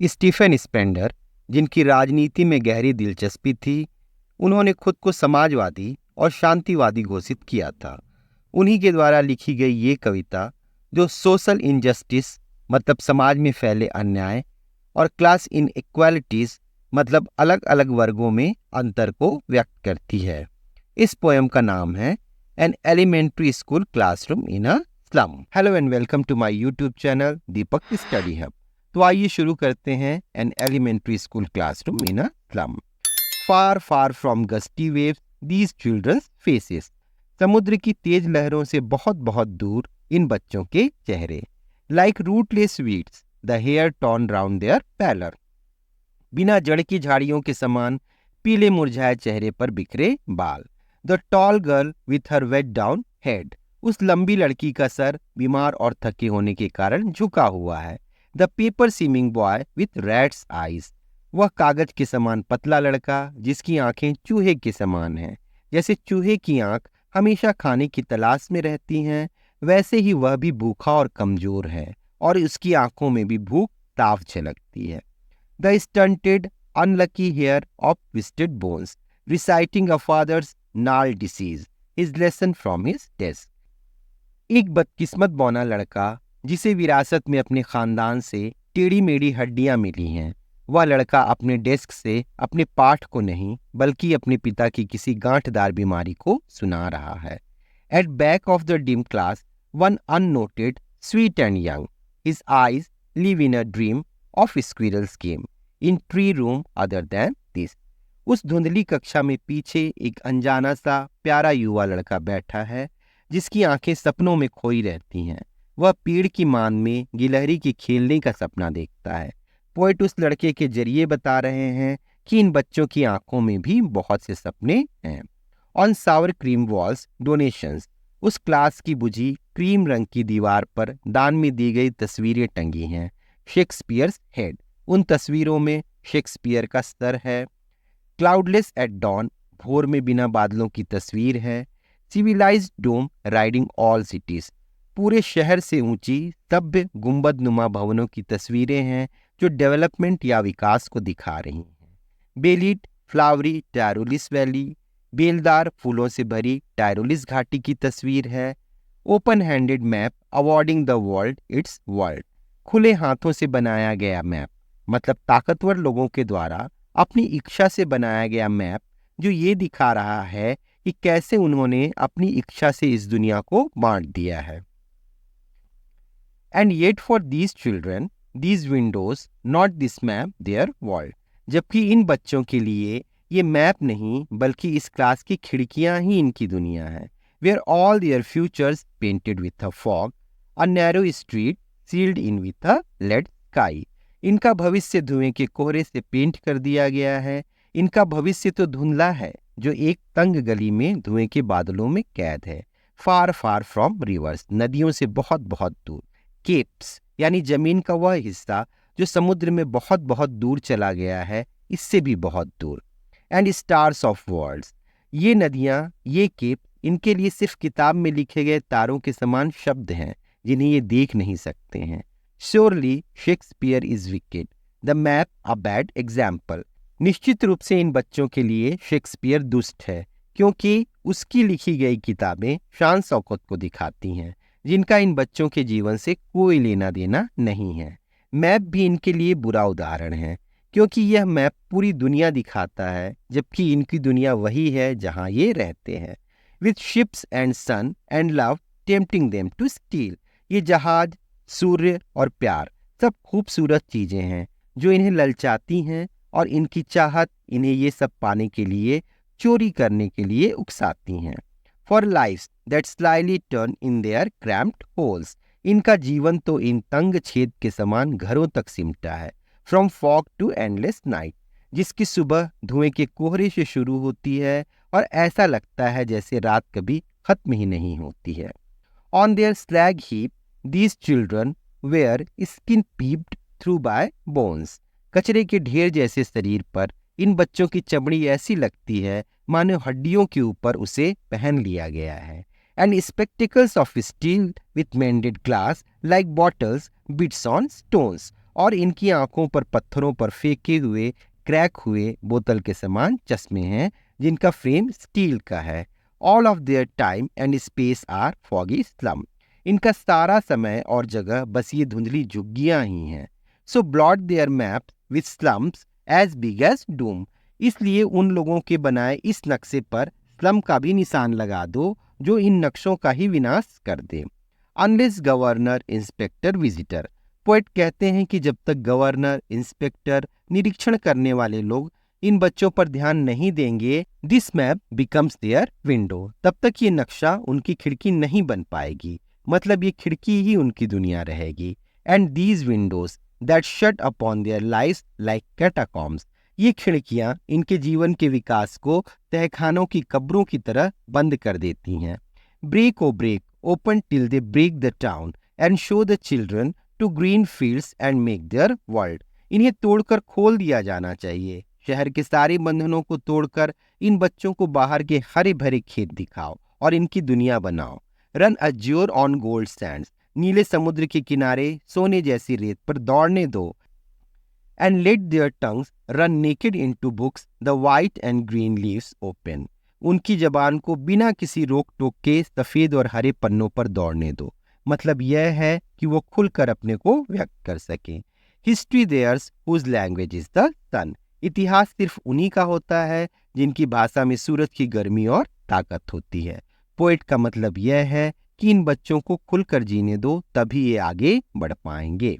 Stephen Spender, जिनकी राजनीति में गहरी दिलचस्पी थी, उन्होंने खुद को समाजवादी और शांतिवादी घोषित किया था। उन्हीं के द्वारा लिखी गई ये कविता, जो सोशल इनजस्टिस मतलब समाज में फैले अन्याय और क्लास इनइक्वालिटीज मतलब अलग अलग वर्गों में अंतर को व्यक्त करती है। इस पोएम का नाम है an elementary school classroom in a slum. Hello and welcome to my YouTube channel Deepak study hub. तो आइए शुरू करते हैं an elementary school classroom in a slum. Far far from gusty waves these children's faces. समुद्र की तेज लहरों से बहुत बहुत दूर इन बच्चों के चेहरे। Like rootless weeds the hair torn round their pallor. बिना जड़ की झाड़ियों के समान पीले मुरझाए चेहरे पर बिखरे बाल। The tall girl with her weighed down head. उस लंबी लड़की का सर बीमार और थके होने के कारण झुका हुआ है। The paper seeming boy with rat's eyes. वह कागज के समान पतला लड़का जिसकी आंखें चूहे के समान हैं। जैसे चूहे की आंख हमेशा खाने की तलाश में रहती हैं, वैसे ही वह भी भूखा और कमजोर है और उसकी आंखों में भी भूख साफ झलकती है। The stunted, unlucky hair of twisted bones, reciting a father's gnarled disease, his lesson from his desk. एक बदकिस्मत बौना लड़का जिसे विरासत में अपने खानदान से टेढ़ी मेढ़ी हड्डियां मिली हैं। वह लड़का अपने डेस्क से अपने पाठ को नहीं बल्कि अपने पिता की किसी गांठदार बीमारी को सुना रहा है। At back of the dim class, one unnoted, sweet and young, his eyes live in a dream of squirrel's game. In tree room other than this. उस धुंधली कक्षा में पीछे एक अनजाना सा प्यारा युवा लड़का बैठा है जिसकी आंखें सपनों में खोई रहती हैं। वह पेड़ की मान में गिलहरी के खेलने का सपना देखता है। पोएट उस लड़के के जरिए बता रहे हैं कि इन बच्चों की आंखों में भी बहुत से सपने हैं। On Sawar cream walls donations. उस क्लास की बुझी क्रीम रंग की दीवार पर दान में दी गई तस्वीरें टंगी हैं। Shakespeare's head. उन तस्वीरों में शेक्सपियर का सर है। Cloudless at dawn. भोर में बिना बादलों की तस्वीर है। Civilised dome riding all cities. पूरे शहर से ऊंची सभ्य गुंबद नुमा भवनों की तस्वीरें हैं जो डेवलपमेंट या विकास को दिखा रही हैं। Belied flowery Tyrolese valley. बेलदार फूलों से भरी टायरोलिस घाटी की तस्वीर है। Open handed map awarding the world its world. खुले हाथों से बनाया गया मैप मतलब ताकतवर लोगों के द्वारा अपनी इच्छा से बनाया गया मैप जो ये दिखा रहा है कि कैसे उन्होंने अपनी इच्छा से इस दुनिया को बांट दिया है। And yet for these children these Windows not this map there world. जबकि इन बच्चों के लिए ये मैप नहीं बल्कि इस क्लास की खिड़कियां ही इनकी दुनिया है। Where all their future's painted with a fog, a narrow street sealed in with a lead sky. इनका भविष्य धुएं के कोहरे से पेंट कर दिया गया है। इनका भविष्य तो धुंधला है जो एक तंग गली में धुएं के बादलों में कैद है। फार फार फ्रॉम रिवर्स। नदियों से बहुत बहुत दूर। केप्स यानी जमीन का वह हिस्सा जो समुद्र में बहुत बहुत दूर चला गया है, इससे भी बहुत दूर। And stars of worlds. ये नदियां, ये केप इनके लिए सिर्फ किताब में लिखे गए तारों के समान शब्द हैं जिन्हें ये देख नहीं सकते हैं। Surely Shakespeare is wicked. The map a bad example. निश्चित रूप से इन बच्चों के लिए शेक्सपियर दुष्ट है क्योंकि उसकी लिखी गई किताबें शान शौकत को दिखाती हैं जिनका इन बच्चों के जीवन से कोई लेना देना नहीं है। मैप भी इनके लिए बुरा उदाहरण है क्योंकि यह मैप पूरी दुनिया दिखाता है जबकि इनकी दुनिया वही है जहां ये रहते हैं। With ships and sun and love tempting them to steal. ये जहाज, सूर्य और प्यार सब खूबसूरत चीजें हैं जो इन्हें ललचाती हैं और इनकी चाहत इन्हें ये सब पाने के लिए चोरी करने के लिए उकसाती हैं। For life that slightly turn in their cramped holes. इनका जीवन तो इन तंग छेद के समान घरों तक सिमटा है। From fog to endless night. जिसकी सुबह धुएं के कोहरे से शुरू होती है और ऐसा लगता है जैसे रात कभी खत्म ही नहीं होती है। On their slag heap These children were skin peeped through by bones. कचरे के ढेर जैसे शरीर पर इन बच्चों की चमड़ी ऐसी लगती है मानो हड्डियों के ऊपर उसे पहन लिया गया है। And spectacles of steel with mended glass like bottles bits on stones. और इनकी आंखों पर पत्थरों पर फेंके हुए क्रैक हुए बोतल के समान चश्मे हैं जिनका फ्रेम स्टील का है। All of their time and space are foggy slum. इनका सारा समय और जगह बस ये धुंधली झुग्गियां ही हैं। So blot their map with slums as big as doom. इसलिए उन लोगों के बनाए इस नक्शे पर स्लम का भी निशान लगा दो जो इन नक्शों का ही विनाश कर दे। Unless governor inspector visitor. Poet कहते हैं कि जब तक गवर्नर इंस्पेक्टर निरीक्षण करने वाले लोग इन बच्चों पर ध्यान नहीं देंगे, this map becomes their window. तब तक ये नक्शा उनकी खिड़की नहीं बन पाएगी, मतलब ये खिड़की ही उनकी दुनिया रहेगी। And these Windows that shut upon their lives like catacombs. ये खिड़कियां इनके जीवन के विकास को तहखानों की कब्रों की तरह बंद कर देती हैं। Break O break open till they break the town and show the children to green fields and make their world. इन्हें तोड़कर खोल दिया जाना चाहिए। शहर के सारे बंधनों को तोड़कर इन बच्चों को बाहर के हरे भरे खेत दिखाओ और इनकी दुनिया बनाओ। Run Azure on gold Sands. नीले समुद्र के किनारे सोने जैसी रेत पर दौड़ने दो। And let their tongues run naked into books the white and green leaves open. उनकी जबान को बिना किसी रोक टोक के सफेद और हरे पन्नों पर दौड़ने दो। मतलब यह है कि वो खुलकर अपने को व्यक्त कर सकें। History theirs whose language is the sun. इतिहास सिर्फ उन्हीं का होता है जिनकी भाषा में सूरज की गर्मी और ताकत होती है। पोएट का मतलब यह है कि इन बच्चों को खुलकर जीने दो, तभी ये आगे बढ़ पाएंगे।